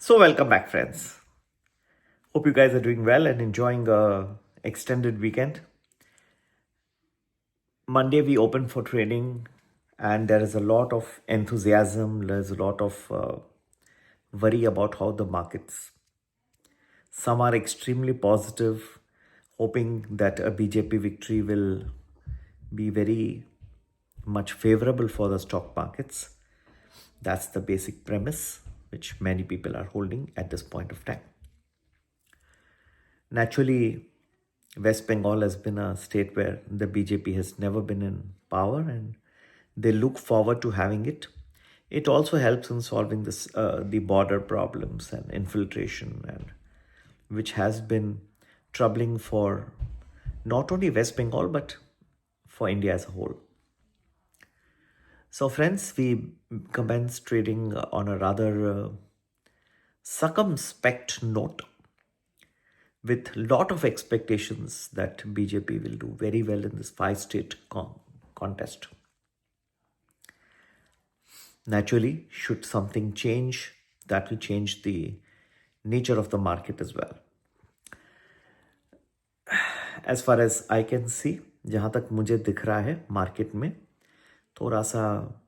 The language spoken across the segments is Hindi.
So welcome back, friends. Hope you guys are doing well and enjoying a extended weekend. Monday we open for trading, and there is a lot of enthusiasm. There's a lot of worry about how the markets. Some are extremely positive, hoping that a BJP victory will be very much favorable for the stock markets. That's the basic premise which many people are holding at this point of time. Naturally, West Bengal has been a state where the BJP has never been in power, and they look forward to having it. It also helps in solving the border problems and infiltration, and which has been troubling for not only West Bengal but for India as a whole. So, friends, we commence trading on a rather circumspect note, with lot of expectations that BJP will do very well in this 5-state contest. Naturally, should something change, that will change the nature of the market as well. As far as I can see, जहाँ तक मुझे दिख रहा है मार्केट में, थोड़ा सा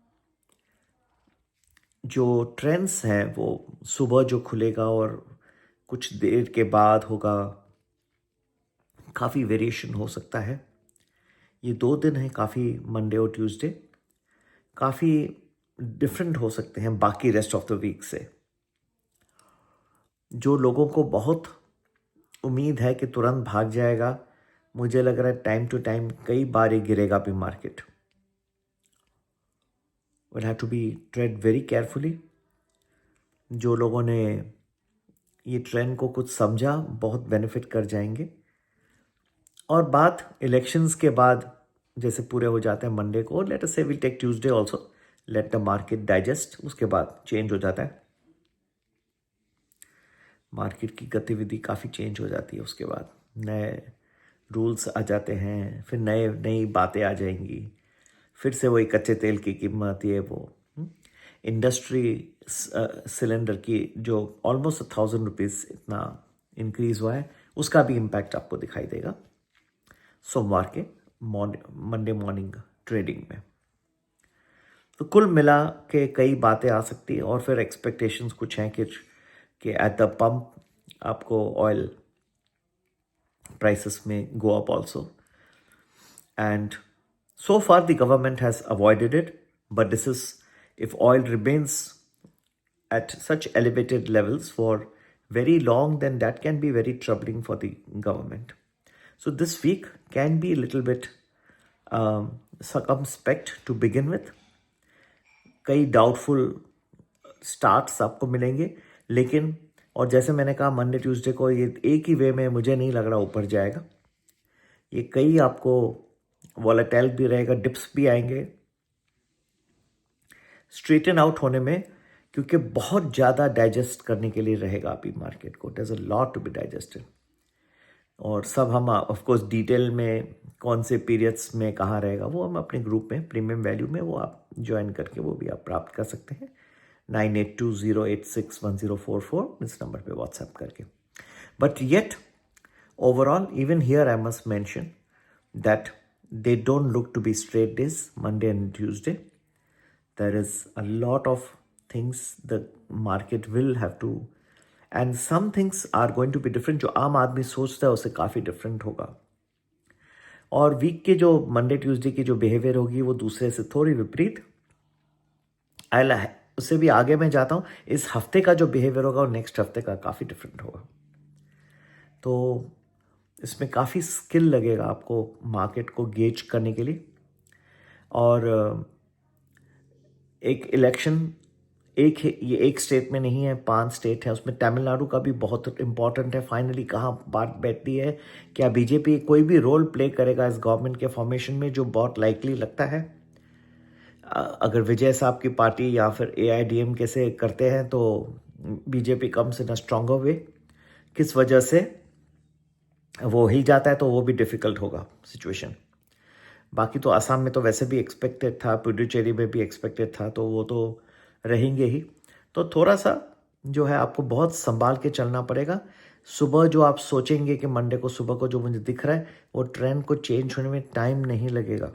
जो ट्रेंड्स हैं वो सुबह जो खुलेगा और कुछ देर के बाद होगा, काफ़ी वेरिएशन हो सकता है. ये 2 दिन हैं, काफ़ी मंडे और ट्यूसडे काफ़ी डिफरेंट हो सकते हैं बाकी रेस्ट ऑफ द वीक से. जो लोगों को बहुत उम्मीद है कि तुरंत भाग जाएगा, मुझे लग रहा है टाइम टू टाइम कई बार ये गिरेगा भी market. Will have to be trade very carefully. जो लोगों ने ये ट्रेंड को कुछ समझा बहुत बेनिफिट कर जाएंगे. और बात इलेक्शंस के बाद जैसे पूरे हो जाते हैं मंडे को, let us say we take Tuesday also, let the market digest, उसके बाद चेंज हो जाता है. मार्केट की गतिविधि काफ़ी चेंज हो जाती है. उसके बाद नए रूल्स आ जाते हैं, फिर नई बातें आ जाएंगी, फिर से वही कच्चे तेल की कीमत, ये वो इंडस्ट्री सिलेंडर की जो ऑलमोस्ट 1,000 रुपीज़ इतना इंक्रीज़ हुआ है, उसका भी इम्पैक्ट आपको दिखाई देगा सोमवार के मंडे मॉर्निंग ट्रेडिंग में. तो कुल मिला के कई बातें आ सकती हैं. और फिर एक्सपेक्टेशंस कुछ हैं कि एट द पंप आपको ऑयल प्राइसेस में go up also. And so far the government has avoided it, but this is, if oil remains at such elevated levels for very long, then that can be very troubling for the government. So this week can be a little bit circumspect to begin with. कई डाउटफुल स्टार्ट्स आपको मिलेंगे, लेकिन और जैसे मैंने कहा मंडे ट्यूसडे को ये एक ही वे में मुझे नहीं लग रहा ऊपर जाएगा. ये कई आपको वॉलेटाइल भी रहेगा, डिप्स भी आएंगे स्ट्रेटन आउट होने में, क्योंकि बहुत ज़्यादा डाइजेस्ट करने के लिए रहेगा अभी मार्केट को. There is a lot to be digested. और सब हम ऑफकोर्स डिटेल में कौन से पीरियड्स में कहाँ रहेगा वो हम अपने ग्रुप में प्रीमियम वैल्यू में वो आप ज्वाइन करके वो भी आप प्राप्त कर सकते हैं 9820861044 इस नंबर पे व्हाट्सएप करके. But yet overall even here I must mention that they don't look to be straight days, Monday and Tuesday. There is a lot of things the market will have to, and some things are going to be different. जो आम आदमी सोचता है उससे काफ़ी डिफरेंट होगा. और वीक के जो मंडे ट्यूसडे की जो बिहेवियर होगी वो दूसरे से थोड़ी विपरीत. उससे भी आगे मैं जाता हूँ, इस हफ्ते का जो बिहेवियर होगा वो नेक्स्ट हफ्ते का काफ़ी डिफरेंट होगा. तो इसमें काफ़ी स्किल लगेगा आपको मार्केट को गेज करने के लिए. और एक इलेक्शन ये एक स्टेट में नहीं है, 5 स्टेट है. उसमें तमिलनाडु का भी बहुत इम्पॉर्टेंट है. फाइनली कहाँ बात बैठती है, क्या बीजेपी कोई भी रोल प्ले करेगा इस गवर्नमेंट के फॉर्मेशन में, जो बहुत लाइकली लगता है. अगर विजय साहब की पार्टी या फिर AIADMK से करते हैं तो BJP comes in a stronger way. किस वजह से वो हिल जाता है तो वो भी डिफ़िकल्ट होगा सिचुएशन. बाकी तो असम में तो वैसे भी एक्सपेक्टेड था, पुडुचेरी में भी एक्सपेक्टेड था, तो वो तो रहेंगे ही. तो थोड़ा सा जो है आपको बहुत संभाल के चलना पड़ेगा। सुबह जो आप सोचेंगे कि मंडे को सुबह को जो मुझे दिख रहा है वो ट्रेंड को चेंज होने में टाइम नहीं लगेगा,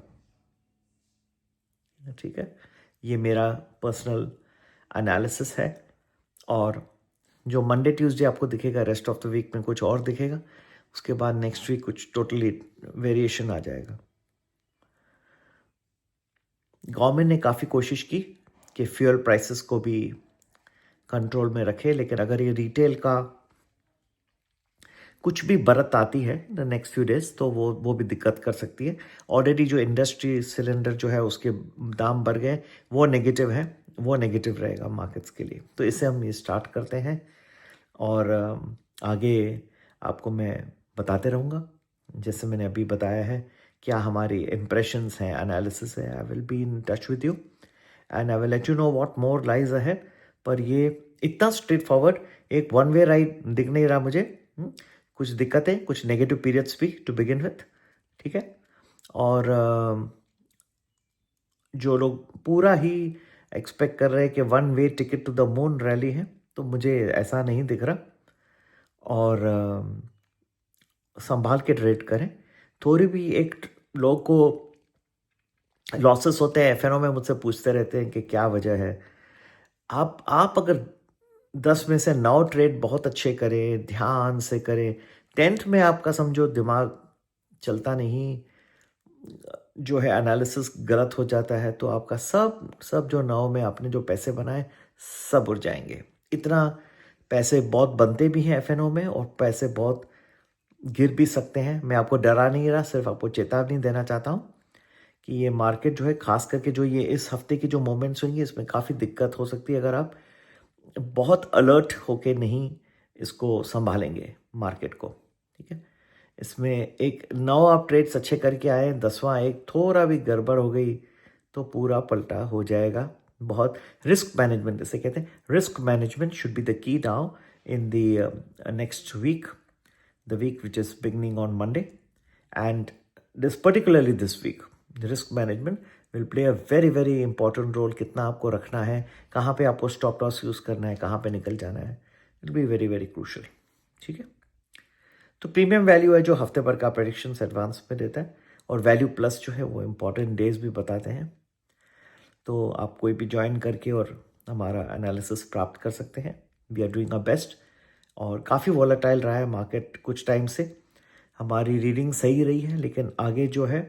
ठीक है। ये मेरा पर्सनल एनालिसिस है। और जो मंडे ट्यूसडे आपको दिखेगा, रेस्ट ऑफ द वीक में कुछ और दिखेगा, उसके बाद नेक्स्ट वीक कुछ टोटली वेरिएशन आ जाएगा। गवर्नमेंट ने काफ़ी कोशिश की कि फ्यूल प्राइसेस को भी कंट्रोल में रखे, लेकिन अगर ये रिटेल का कुछ भी बरत आती है द नेक्स्ट फ्यू डेज तो वो भी दिक्कत कर सकती है। ऑलरेडी जो इंडस्ट्री सिलेंडर जो है उसके दाम बढ़ गए, वो नेगेटिव है, वो नेगेटिव रहेगा मार्केट्स के लिए। तो इसे हम ये स्टार्ट करते हैं और आगे आपको मैं बताते रहूँगा। जैसे मैंने अभी बताया है क्या हमारी इम्प्रेशंस हैं, एनालिसिस है। I will be in touch with you and I will let you know what more lies ahead. पर ये इतना स्ट्रेट फॉरवर्ड एक वन वे राइड दिख नहीं रहा मुझे। कुछ दिक्कतें, कुछ नेगेटिव पीरियड्स भी टू बिगिन विथ, ठीक है। और जो लोग पूरा ही एक्सपेक्ट कर रहे हैं कि one way ticket to the moon rally है, तो मुझे ऐसा नहीं दिख रहा। और संभाल के ट्रेड करें। थोड़ी भी एक लोग को लॉसेस होते हैं, एफएनओ में मुझसे पूछते रहते हैं कि क्या वजह है। आप अगर 10 में से 9 ट्रेड बहुत अच्छे करें, ध्यान से करें, 10th में आपका समझो दिमाग चलता नहीं, जो है एनालिसिस गलत हो जाता है, तो आपका सब जो 9 में आपने जो पैसे बनाए सब उड़ जाएंगे। इतना पैसे बहुत बनते भी हैं एफएनओ में और पैसे बहुत गिर भी सकते हैं। मैं आपको डरा नहीं रहा, सिर्फ आपको चेतावनी देना चाहता हूँ कि ये मार्केट जो है, खास करके जो ये इस हफ्ते की जो मोमेंट्स होंगी, इसमें काफ़ी दिक्कत हो सकती है अगर आप बहुत अलर्ट होके नहीं इसको संभालेंगे मार्केट को, ठीक है। इसमें एक 9 आप ट्रेड्स अच्छे करके आए, 10वां एक थोड़ा भी गड़बड़ हो गई तो पूरा पलटा हो जाएगा। बहुत रिस्क मैनेजमेंट इसे कहते हैं। Risk management should be the key now in the next week, the week which is beginning on Monday, and particularly this week, the risk management will play a very very important role। कितना आपको रखना है, कहाँ पे आपको स्टॉप लॉस यूज़ करना है, कहाँ पे निकल जाना है, it be very very crucial, ठीक है। तो प्रीमियम वैल्यू है जो हफ्ते भर का प्रेडिक्शंस एडवांस में देता है, और वैल्यू प्लस जो है वो इम्पॉर्टेंट डेज भी बताते हैं। तो आप कोई भी ज्वाइन करके और हमारा एनालिसिस प्राप्त कर सकते हैं। We are doing our best. और काफ़ी वॉलेटाइल रहा है मार्केट कुछ टाइम से, हमारी रीडिंग सही रही है, लेकिन आगे जो है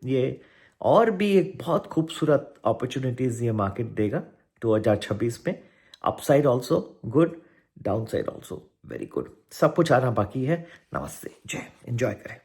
ये और भी एक बहुत खूबसूरत अपॉर्चुनिटीज़ ये मार्केट देगा 2026 में। Upside also good, down side also very good, सब कुछ आना बाकी है। नमस्ते, जय, एंजॉय करें।